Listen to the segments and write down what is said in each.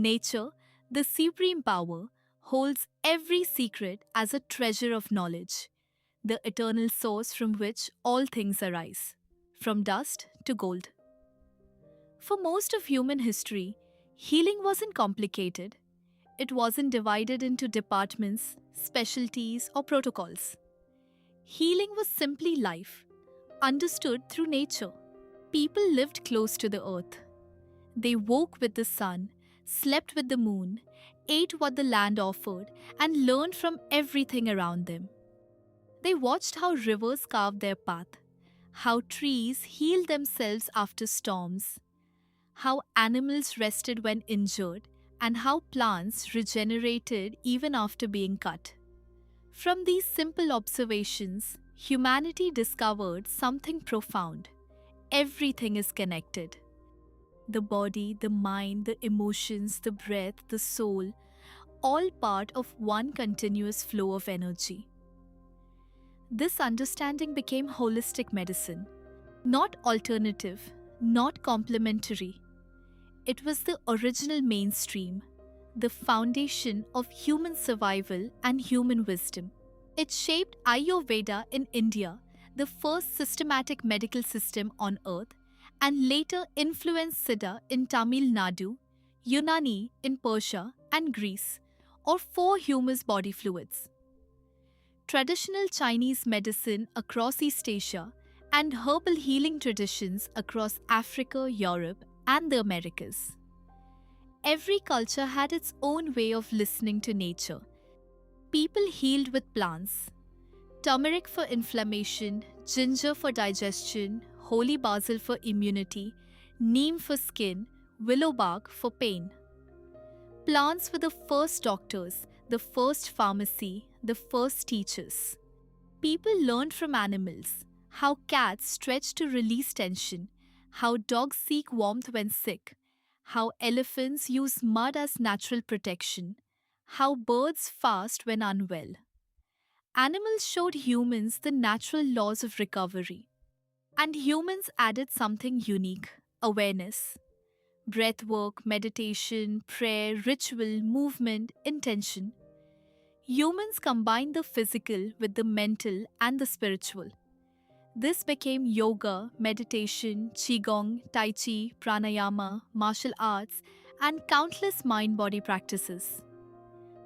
Nature, the supreme power, holds every secret as a treasure of knowledge, the eternal source from which all things arise, from dust to gold. For most of human history, healing wasn't complicated. It wasn't divided into departments, specialties, or protocols. Healing was simply life, understood through nature. People lived close to the earth. They woke with the sun, slept with the moon, ate what the land offered, and learned from everything around them. They watched how rivers carved their path, how trees healed themselves after storms, how animals rested when injured, and how plants regenerated even after being cut. From these simple observations, humanity discovered something profound. Everything is connected. The body, the mind, the emotions, the breath, the soul, all part of one continuous flow of energy. This understanding became holistic medicine, not alternative, not complementary. It was the original mainstream, the foundation of human survival and human wisdom. It shaped Ayurveda in India, the first systematic medical system on earth, and later influenced Siddha in Tamil Nadu, Unani in Persia and Greece, or four humus body fluids. Traditional Chinese medicine across East Asia and herbal healing traditions across Africa, Europe, and the Americas. Every culture had its own way of listening to nature. People healed with plants. Turmeric for inflammation, ginger for digestion, holy basil for immunity, neem for skin, willow bark for pain. Plants were the first doctors, the first pharmacy, the first teachers. People learned from animals how cats stretch to release tension, how dogs seek warmth when sick, how elephants use mud as natural protection, how birds fast when unwell. Animals showed humans the natural laws of recovery. And humans added something unique: awareness. Breath work, meditation, prayer, ritual, movement, intention. Humans combined the physical with the mental and the spiritual. This became yoga, meditation, qigong, tai chi, pranayama, martial arts, and countless mind-body practices.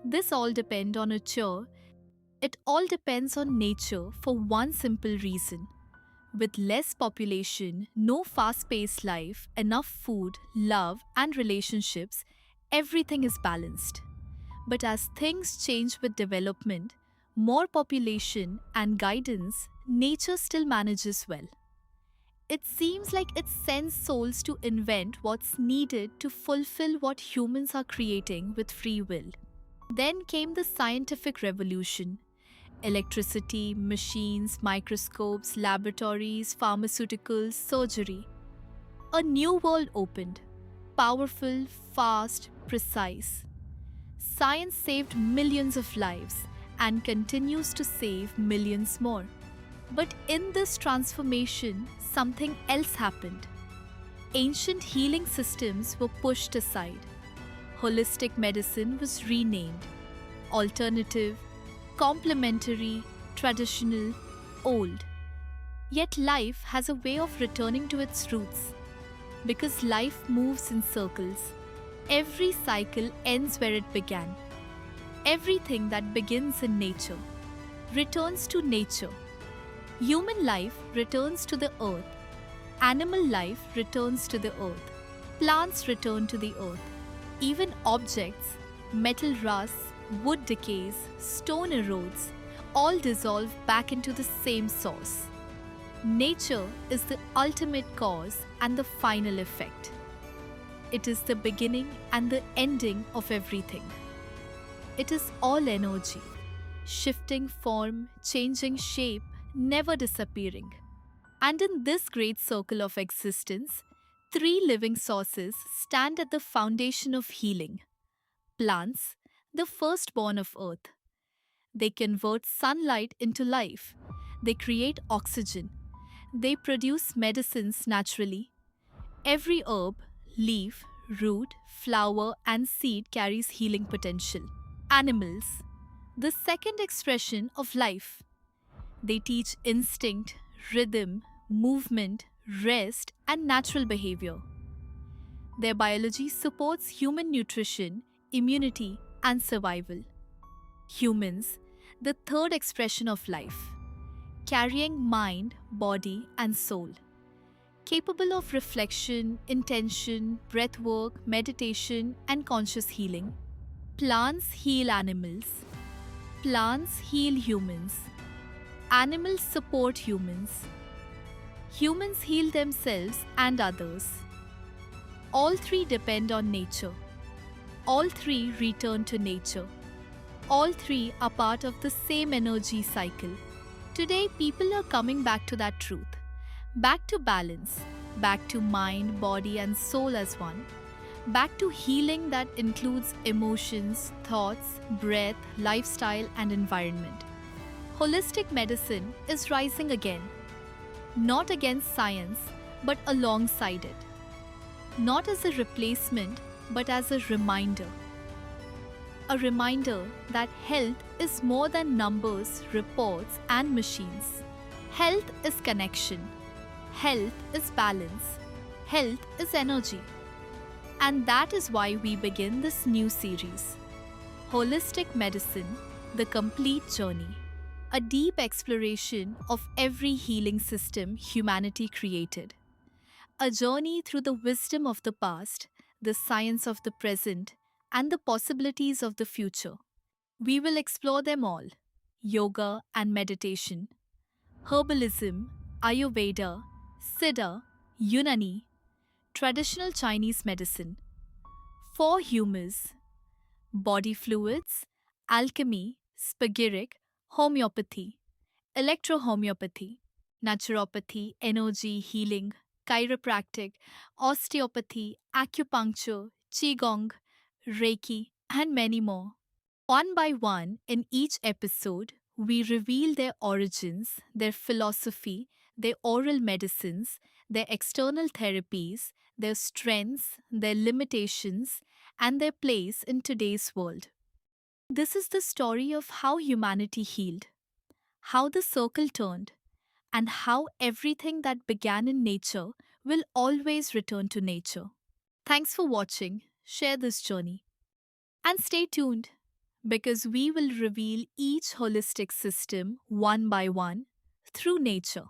This all depends on a chair. It all depends on nature for one simple reason. With less population, no fast-paced life, enough food, love, and relationships, everything is balanced. But as things change with development, more population, and guidance, nature still manages well. It seems like it sends souls to invent what's needed to fulfill what humans are creating with free will. Then came the scientific revolution. Electricity, machines, microscopes, laboratories, pharmaceuticals, surgery. A new world opened. Powerful, fast, precise. Science saved millions of lives and continues to save millions more. But in this transformation, something else happened. Ancient healing systems were pushed aside. Holistic medicine was renamed. Alternative, complementary, traditional, old. Yet life has a way of returning to its roots. Because life moves in circles, every cycle ends where it began. Everything that begins in nature returns to nature. Human life returns to the earth. Animal life returns to the earth. Plants return to the earth. Even objects, metal rusts, wood decays, stone erodes, all dissolve back into the same source. Nature is the ultimate cause and the final effect. It is the beginning and the ending of everything. It is all energy, shifting form, changing shape, never disappearing. And in this great circle of existence, three living sources stand at the foundation of healing. Plants, the firstborn of earth. They convert sunlight into life. They create oxygen. They produce medicines naturally. Every herb, leaf, root, flower, and seed carries healing potential. Animals, the second expression of life. They teach instinct, rhythm, movement, rest, and natural behavior. Their biology supports human nutrition, immunity, and survival. Humans, the third expression of life, carrying mind, body, and soul, capable of reflection, intention, breathwork, meditation, and conscious healing. Plants heal animals, plants heal humans, animals support humans, humans heal themselves and others. All three depend on nature. All three return to nature. All three are part of the same energy cycle. Today, people are coming back to that truth. Back to balance. Back to mind, body, and soul as one. Back to healing that includes emotions, thoughts, breath, lifestyle, and environment. Holistic medicine is rising again. Not against science, but alongside it. Not as a replacement, but as a reminder. A reminder that health is more than numbers, reports, and machines. Health is connection. Health is balance. Health is energy. And that is why we begin this new series. Holistic Medicine, the Complete Journey. A deep exploration of every healing system humanity created. A journey through the wisdom of the past, the science of the present, and the possibilities of the future. We will explore them all: yoga and meditation, herbalism, Ayurveda, Siddha, Unani, traditional Chinese medicine, four humours, body fluids, alchemy, spagyric, homeopathy, electrohomeopathy, naturopathy, energy healing, chiropractic, osteopathy, acupuncture, qigong, reiki, and many more. One by one, in each episode, we reveal their origins, their philosophy, their oral medicines, their external therapies, their strengths, their limitations, and their place in today's world. This is the story of how humanity healed, how the circle turned, and how everything that began in nature will always return to nature. Thanks for watching. Share this journey. And stay tuned, because we will reveal each holistic system one by one through nature.